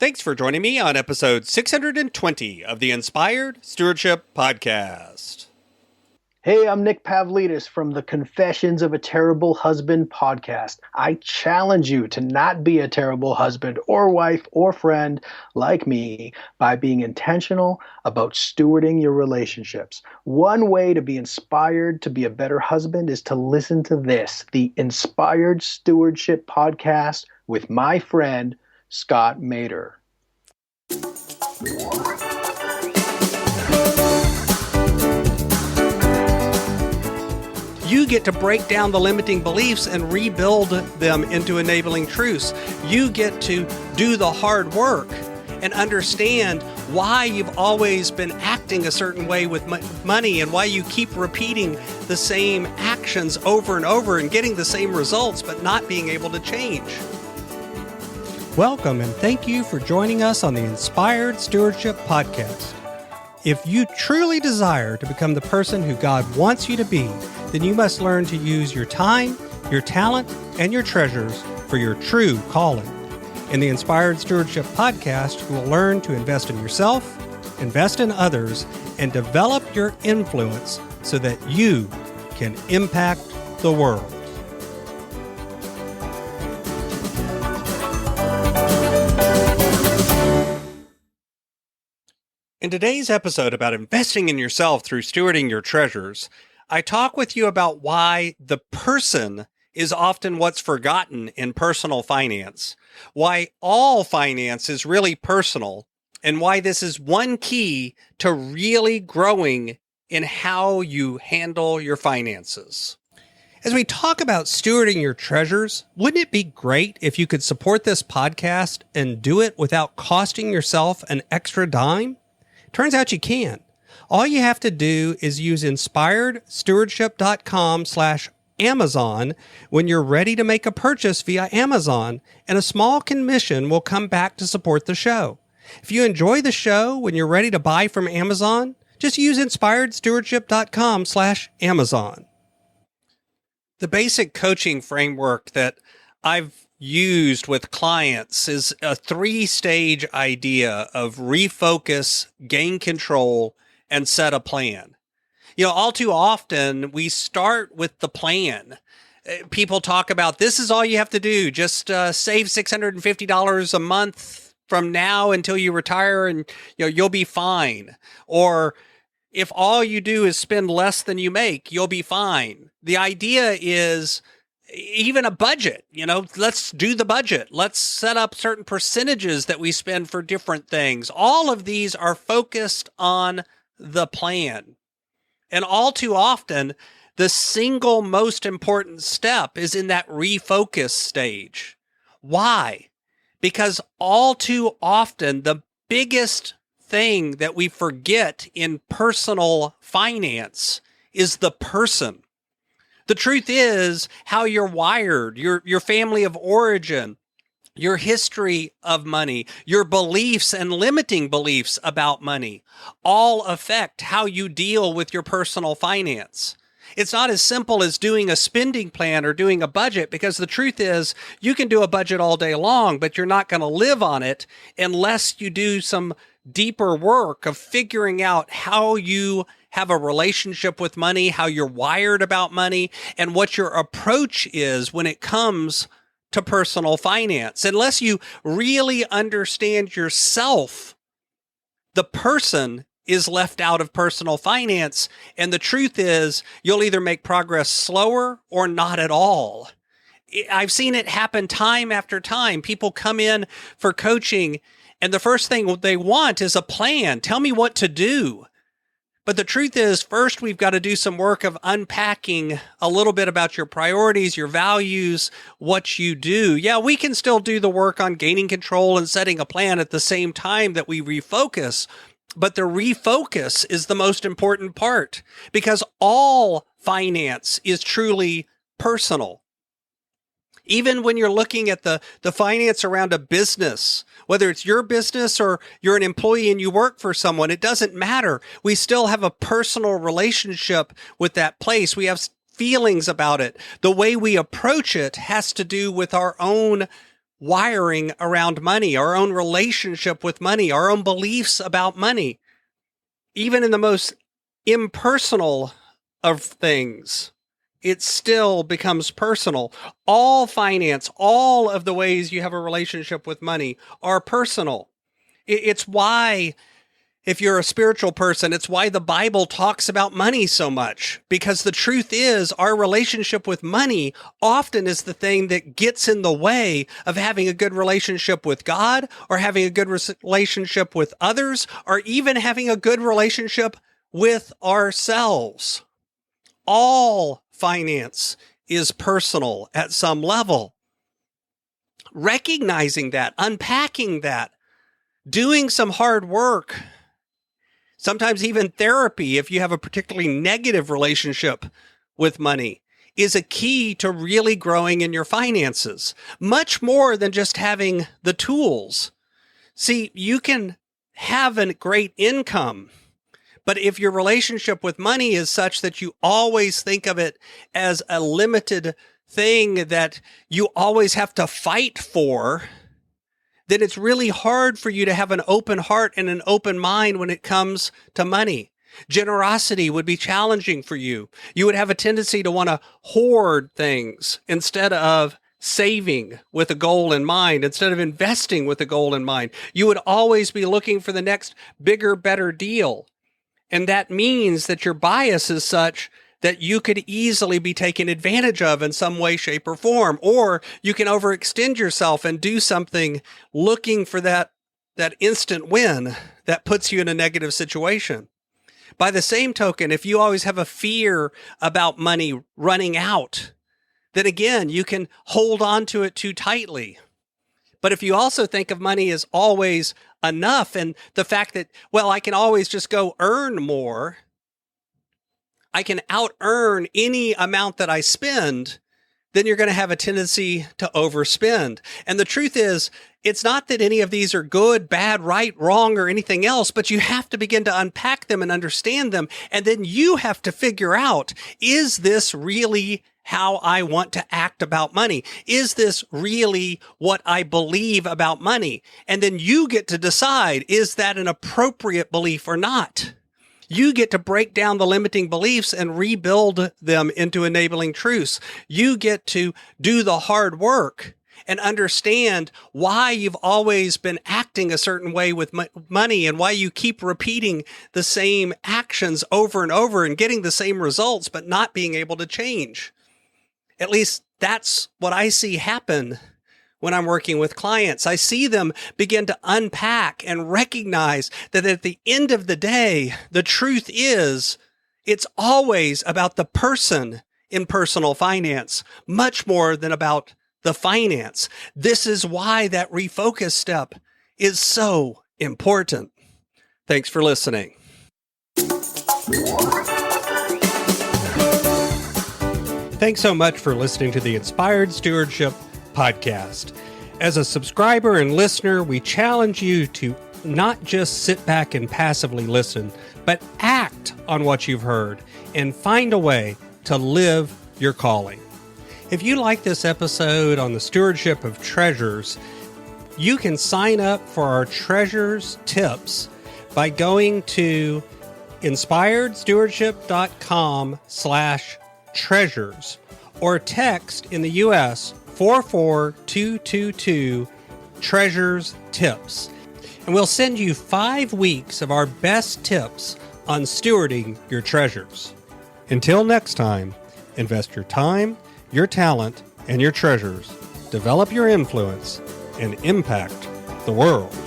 Thanks for joining me on episode 620 of the Inspired Stewardship Podcast. Hey, I'm Nick Pavlidis from the Confessions of a Terrible Husband podcast. I challenge you to not be a terrible husband or wife or friend like me by being intentional about stewarding your relationships. One way to be inspired to be a better husband is to listen to this, the Inspired Stewardship Podcast with my friend, Scott Mater. You get to break down the limiting beliefs and rebuild them into enabling truths. You get to do the hard work and understand why you've always been acting a certain way with money and why you keep repeating the same actions over and over and getting the same results but not being able to change. Welcome and thank you for joining us on the Inspired Stewardship Podcast. If you truly desire to become the person who God wants you to be, then you must learn to use your time, your talent, and your treasures for your true calling. In the Inspired Stewardship Podcast, you will learn to invest in yourself, invest in others, and develop your influence so that you can impact the world. In today's episode about investing in yourself through stewarding your treasures, I talk with you about why the person is often what's forgotten in personal finance, why all finance is really personal, and why this is one key to really growing in how you handle your finances. As we talk about stewarding your treasures, wouldn't it be great if you could support this podcast and do it without costing yourself an extra dime? Turns out you can. All you have to do is use inspiredstewardship.com/Amazon when you're ready to make a purchase via Amazon, and a small commission will come back to support the show. If you enjoy the show when you're ready to buy from Amazon, just use inspiredstewardship.com/Amazon. The basic coaching framework that I've used with clients is a 3-stage idea of refocus, gain control, and set a plan. You know, all too often we start with the plan. People talk about this is all you have to do. Just save $650 a month from now until you retire and you'll be fine. Or if all you do is spend less than you make, you'll be fine. The idea is even a budget, let's do the budget. Let's set up certain percentages that we spend for different things. All of these are focused on the plan. And all too often, the single most important step is in that refocus stage. Why? Because all too often, the biggest thing that we forget in personal finance is the person. The truth is how you're wired, your family of origin, your history of money, your beliefs and limiting beliefs about money all affect how you deal with your personal finance. It's not as simple as doing a spending plan or doing a budget, because the truth is you can do a budget all day long, but you're not going to live on it unless you do some deeper work of figuring out how you have a relationship with money, how you're wired about money, and what your approach is when it comes to personal finance. Unless you really understand yourself, the person is left out of personal finance. And the truth is you'll either make progress slower or not at all. I've seen it happen time after time. People come in for coaching and the first thing they want is a plan. Tell me what to do. But the truth is, first, we've got to do some work of unpacking a little bit about your priorities, your values, what you do. Yeah, we can still do the work on gaining control and setting a plan at the same time that we refocus. But the refocus is the most important part, because all finance is truly personal. Even when you're looking at the finance around a business, whether it's your business or you're an employee and you work for someone, it doesn't matter. We still have a personal relationship with that place. We have feelings about it. The way we approach it has to do with our own wiring around money, our own relationship with money, our own beliefs about money, even in the most impersonal of things, it still becomes personal. All finance, all of the ways you have a relationship with money are personal. It's why, if you're a spiritual person, it's why the Bible talks about money so much, because the truth is our relationship with money often is the thing that gets in the way of having a good relationship with God, or having a good relationship with others, or even having a good relationship with ourselves. All finance is personal at some level. Recognizing that, unpacking that, doing some hard work, sometimes even therapy, if you have a particularly negative relationship with money, is a key to really growing in your finances, much more than just having the tools. See, you can have a great income, but if your relationship with money is such that you always think of it as a limited thing that you always have to fight for, then it's really hard for you to have an open heart and an open mind when it comes to money. Generosity would be challenging for you. You would have a tendency to want to hoard things instead of saving with a goal in mind, instead of investing with a goal in mind. You would always be looking for the next bigger, better deal. And that means that your bias is such that you could easily be taken advantage of in some way, shape, or form, or you can overextend yourself and do something looking for that instant win that puts you in a negative situation. By the same token, if you always have a fear about money running out, then again, you can hold on to it too tightly. But if you also think of money as always enough, and the fact that, well, I can always just go earn more, I can out-earn any amount that I spend, then you're going to have a tendency to overspend. And the truth is, it's not that any of these are good, bad, right, wrong, or anything else, but you have to begin to unpack them and understand them. And then you have to figure out, is this really how I want to act about money? Is this really what I believe about money? And then you get to decide, is that an appropriate belief or not? You get to break down the limiting beliefs and rebuild them into enabling truths. You get to do the hard work and understand why you've always been acting a certain way with money, and why you keep repeating the same actions over and over and getting the same results, but not being able to change. At least that's what I see happen when I'm working with clients. I see them begin to unpack and recognize that at the end of the day, the truth is it's always about the person in personal finance, much more than about the finance. This is why that refocus step is so important. Thanks for listening. Thanks so much for listening to the Inspired Stewardship podcast. As a subscriber and listener, we challenge you to not just sit back and passively listen, but act on what you've heard and find a way to live your calling. If you like this episode on the stewardship of treasures, you can sign up for our treasures tips by going to inspiredstewardship.com/treasures or text in the U.S. 44222 treasures tips. And we'll send you 5 weeks of our best tips on stewarding your treasures. Until next time, invest your time, your talent, and your treasures. Develop your influence and impact the world.